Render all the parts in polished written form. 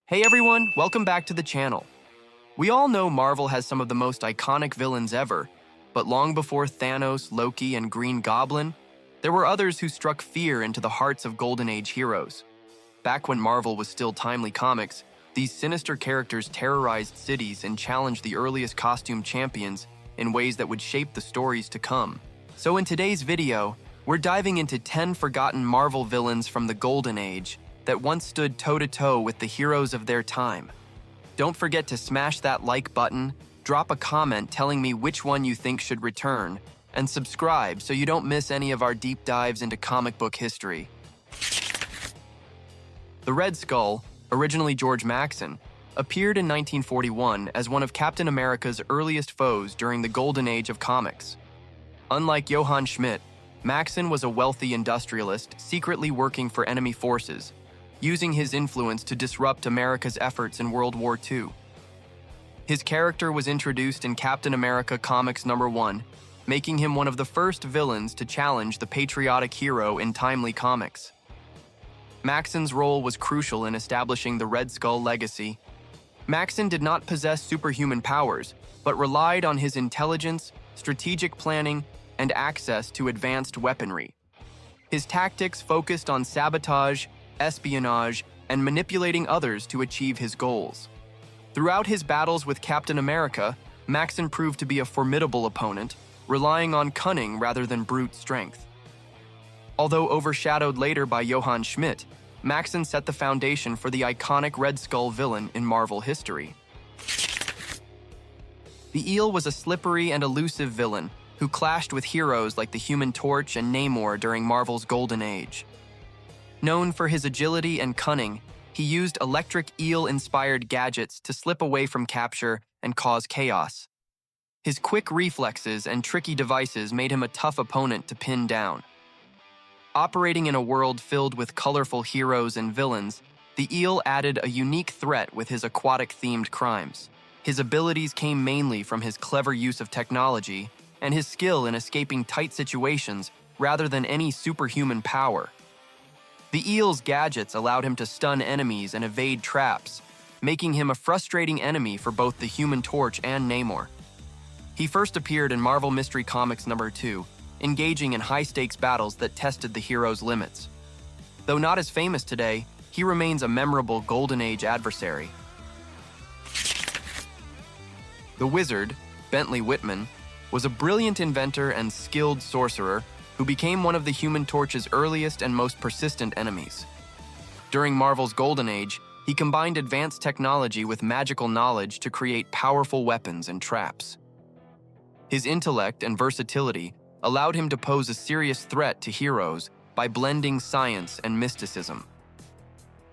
Hey everyone, welcome back to the channel. We all know Marvel has some of the most iconic villains ever, but long before Thanos, Loki, and Green Goblin, there were others who struck fear into the hearts of Golden Age heroes. Back when Marvel was still Timely Comics, these sinister characters terrorized cities and challenged the earliest costume champions in ways that would shape the stories to come. So in today's video, we're diving into 10 forgotten Marvel villains from the Golden Age that once stood toe-to-toe with the heroes of their time. Don't forget to smash that like button, drop a comment telling me which one you think should return, and subscribe so you don't miss any of our deep dives into comic book history. The Red Skull, originally George Maxson, appeared in 1941 as one of Captain America's earliest foes during the Golden Age of comics. Unlike Johann Schmidt, Maxson was a wealthy industrialist secretly working for enemy forces, using his influence to disrupt America's efforts in World War II. His character was introduced in Captain America Comics #1, making him one of the first villains to challenge the patriotic hero in Timely Comics. Maxson's role was crucial in establishing the Red Skull legacy. Maxson did not possess superhuman powers, but relied on his intelligence, strategic planning, and access to advanced weaponry. His tactics focused on sabotage, espionage, and manipulating others to achieve his goals. Throughout his battles with Captain America, Maxson proved to be a formidable opponent, relying on cunning rather than brute strength. Although overshadowed later by Johann Schmidt, Maxson set the foundation for the iconic Red Skull villain in Marvel history. The Eel was a slippery and elusive villain who clashed with heroes like the Human Torch and Namor during Marvel's Golden Age. Known for his agility and cunning, he used electric eel-inspired gadgets to slip away from capture and cause chaos. His quick reflexes and tricky devices made him a tough opponent to pin down. Operating in a world filled with colorful heroes and villains, the Eel added a unique threat with his aquatic-themed crimes. His abilities came mainly from his clever use of technology and his skill in escaping tight situations rather than any superhuman power. The Eel's gadgets allowed him to stun enemies and evade traps, making him a frustrating enemy for both the Human Torch and Namor. He first appeared in Marvel Mystery Comics #2, engaging in high-stakes battles that tested the hero's limits. Though not as famous today, he remains a memorable Golden Age adversary. The Wizard, Bentley Whitman, was a brilliant inventor and skilled sorcerer who became one of the Human Torch's earliest and most persistent enemies. During Marvel's Golden Age, he combined advanced technology with magical knowledge to create powerful weapons and traps. His intellect and versatility allowed him to pose a serious threat to heroes by blending science and mysticism.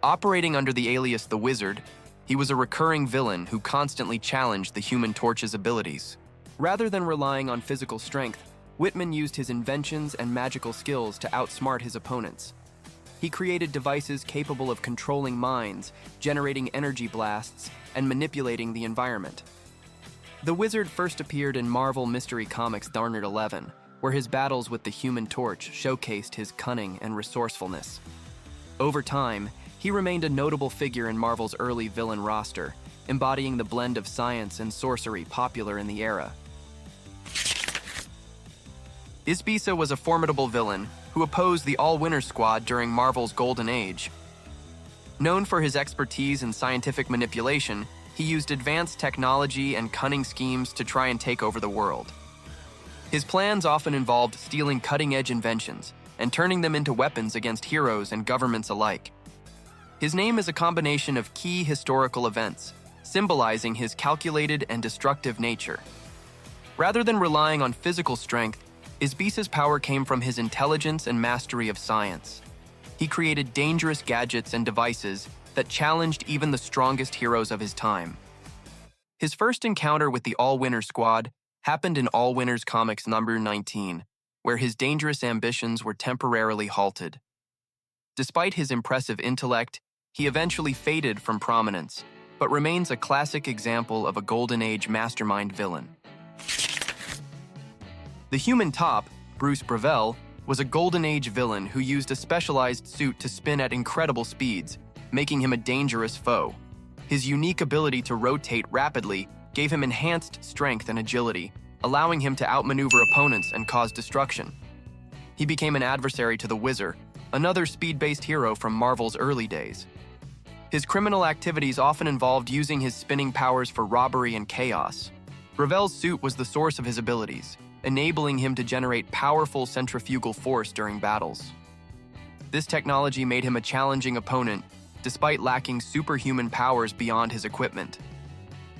Operating under the alias The Wizard, he was a recurring villain who constantly challenged the Human Torch's abilities. Rather than relying on physical strength, Whitman used his inventions and magical skills to outsmart his opponents. He created devices capable of controlling minds, generating energy blasts, and manipulating the environment. The Wizard first appeared in Marvel Mystery Comics #11, where his battles with the Human Torch showcased his cunning and resourcefulness. Over time, he remained a notable figure in Marvel's early villain roster, embodying the blend of science and sorcery popular in the era. Isbisa was a formidable villain who opposed the All-Winner Squad during Marvel's Golden Age. Known for his expertise in scientific manipulation, he used advanced technology and cunning schemes to try and take over the world. His plans often involved stealing cutting-edge inventions and turning them into weapons against heroes and governments alike. His name is a combination of key historical events, symbolizing his calculated and destructive nature. Rather than relying on physical strength, Isbisa's power came from his intelligence and mastery of science. He created dangerous gadgets and devices that challenged even the strongest heroes of his time. His first encounter with the All-Winner Squad happened in All-Winners Comics #19, where his dangerous ambitions were temporarily halted. Despite his impressive intellect, he eventually faded from prominence, but remains a classic example of a Golden Age mastermind villain. The Human Top, Bruce Brevell, was a Golden Age villain who used a specialized suit to spin at incredible speeds, making him a dangerous foe. His unique ability to rotate rapidly gave him enhanced strength and agility, allowing him to outmaneuver opponents and cause destruction. He became an adversary to the Wizard, another speed-based hero from Marvel's early days. His criminal activities often involved using his spinning powers for robbery and chaos. Ravel's suit was the source of his abilities, enabling him to generate powerful centrifugal force during battles. This technology made him a challenging opponent, despite lacking superhuman powers beyond his equipment.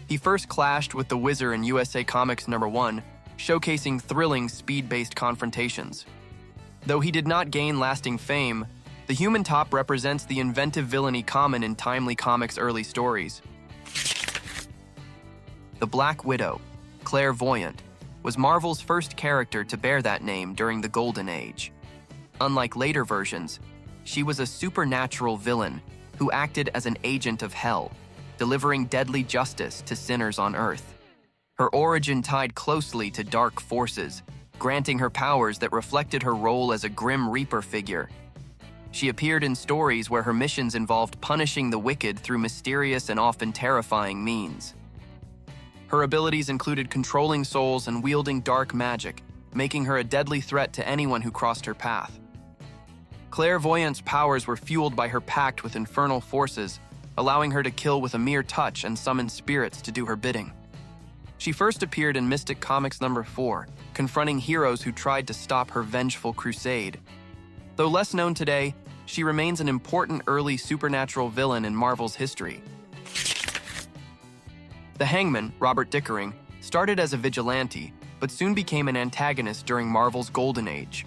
He first clashed with the Wizard in USA Comics #1, showcasing thrilling speed-based confrontations. Though he did not gain lasting fame, the Human Top represents the inventive villainy common in timely comics' early stories. The Black Widow, Clairvoyant, was Marvel's first character to bear that name during the Golden Age. Unlike later versions, she was a supernatural villain who acted as an agent of hell, delivering deadly justice to sinners on Earth. Her origin tied closely to dark forces, granting her powers that reflected her role as a Grim Reaper figure. She appeared in stories where her missions involved punishing the wicked through mysterious and often terrifying means. Her abilities included controlling souls and wielding dark magic, making her a deadly threat to anyone who crossed her path. Clairvoyant's powers were fueled by her pact with infernal forces, allowing her to kill with a mere touch and summon spirits to do her bidding. She first appeared in Mystic Comics #4, confronting heroes who tried to stop her vengeful crusade. Though less known today, she remains an important early supernatural villain in Marvel's history. The Hangman, Robert Dickering, started as a vigilante, but soon became an antagonist during Marvel's Golden Age.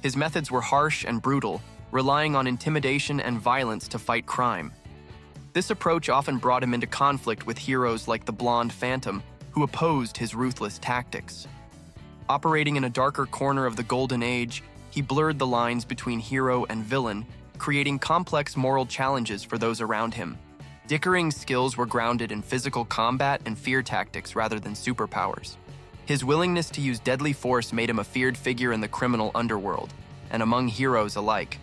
His methods were harsh and brutal, relying on intimidation and violence to fight crime. This approach often brought him into conflict with heroes like the Blonde Phantom, who opposed his ruthless tactics. Operating in a darker corner of the Golden Age, he blurred the lines between hero and villain, creating complex moral challenges for those around him. Dickering's skills were grounded in physical combat and fear tactics rather than superpowers. His willingness to use deadly force made him a feared figure in the criminal underworld, and among heroes alike.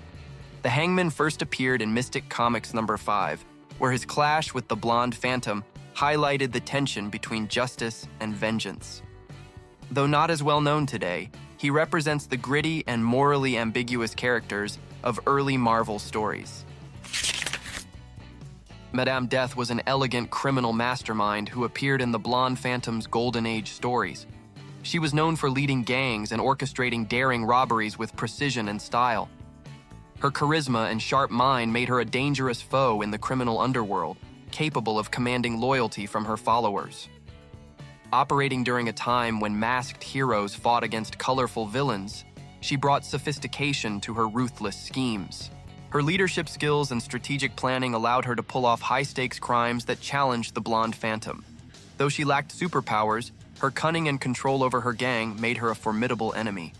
The Hangman first appeared in Mystic Comics #5, where his clash with the Blonde Phantom highlighted the tension between justice and vengeance. Though not as well known today, he represents the gritty and morally ambiguous characters of early Marvel stories. Madame Death was an elegant criminal mastermind who appeared in the Blonde Phantom's Golden Age stories. She was known for leading gangs and orchestrating daring robberies with precision and style. Her charisma and sharp mind made her a dangerous foe in the criminal underworld, capable of commanding loyalty from her followers. Operating during a time when masked heroes fought against colorful villains, she brought sophistication to her ruthless schemes. Her leadership skills and strategic planning allowed her to pull off high-stakes crimes that challenged the Blonde Phantom. Though she lacked superpowers, her cunning and control over her gang made her a formidable enemy.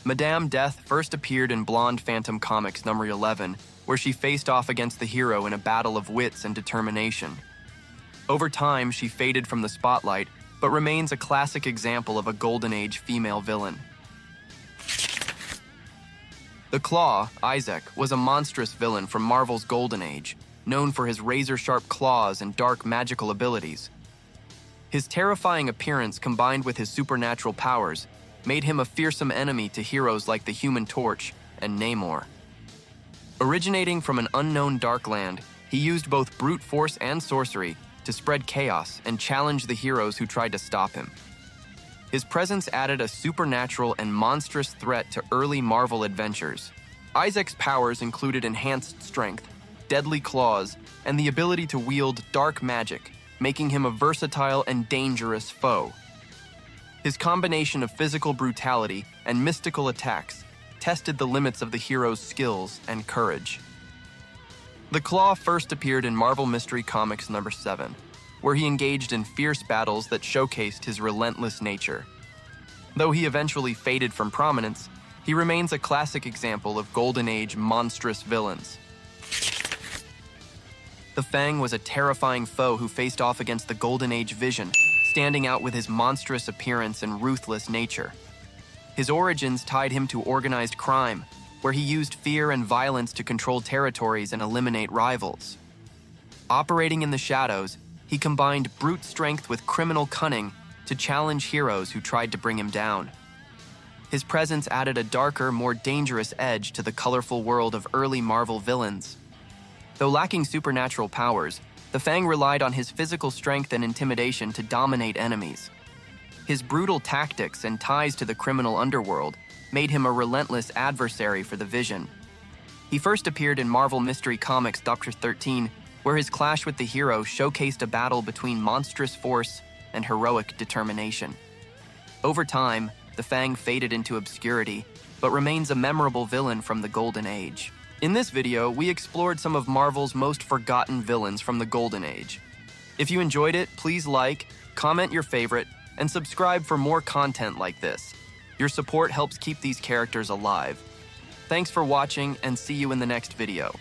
Madame Death first appeared in Blonde Phantom Comics #11, where she faced off against the hero in a battle of wits and determination. Over time, she faded from the spotlight, but remains a classic example of a Golden Age female villain. The Claw, Isaac, was a monstrous villain from Marvel's Golden Age, known for his razor-sharp claws and dark magical abilities. His terrifying appearance combined with his supernatural powers made him a fearsome enemy to heroes like the Human Torch and Namor. Originating from an unknown dark land, he used both brute force and sorcery to spread chaos and challenge the heroes who tried to stop him. His presence added a supernatural and monstrous threat to early Marvel adventures. Isaac's powers included enhanced strength, deadly claws, and the ability to wield dark magic, making him a versatile and dangerous foe. His combination of physical brutality and mystical attacks tested the limits of the hero's skills and courage. The Claw first appeared in Marvel Mystery Comics #7, where he engaged in fierce battles that showcased his relentless nature. Though he eventually faded from prominence, he remains a classic example of Golden Age monstrous villains. The Fang was a terrifying foe who faced off against the Golden Age Vision, standing out with his monstrous appearance and ruthless nature. His origins tied him to organized crime, where he used fear and violence to control territories and eliminate rivals. Operating in the shadows, he combined brute strength with criminal cunning to challenge heroes who tried to bring him down. His presence added a darker, more dangerous edge to the colorful world of early Marvel villains. Though lacking supernatural powers, the Fang relied on his physical strength and intimidation to dominate enemies. His brutal tactics and ties to the criminal underworld made him a relentless adversary for the Vision. He first appeared in Marvel Mystery Comics Doctor 13, where his clash with the hero showcased a battle between monstrous force and heroic determination. Over time, the Fang faded into obscurity, but remains a memorable villain from the Golden Age. In this video, we explored some of Marvel's most forgotten villains from the Golden Age. If you enjoyed it, please like, comment your favorite, and subscribe for more content like this. Your support helps keep these characters alive. Thanks for watching, and see you in the next video.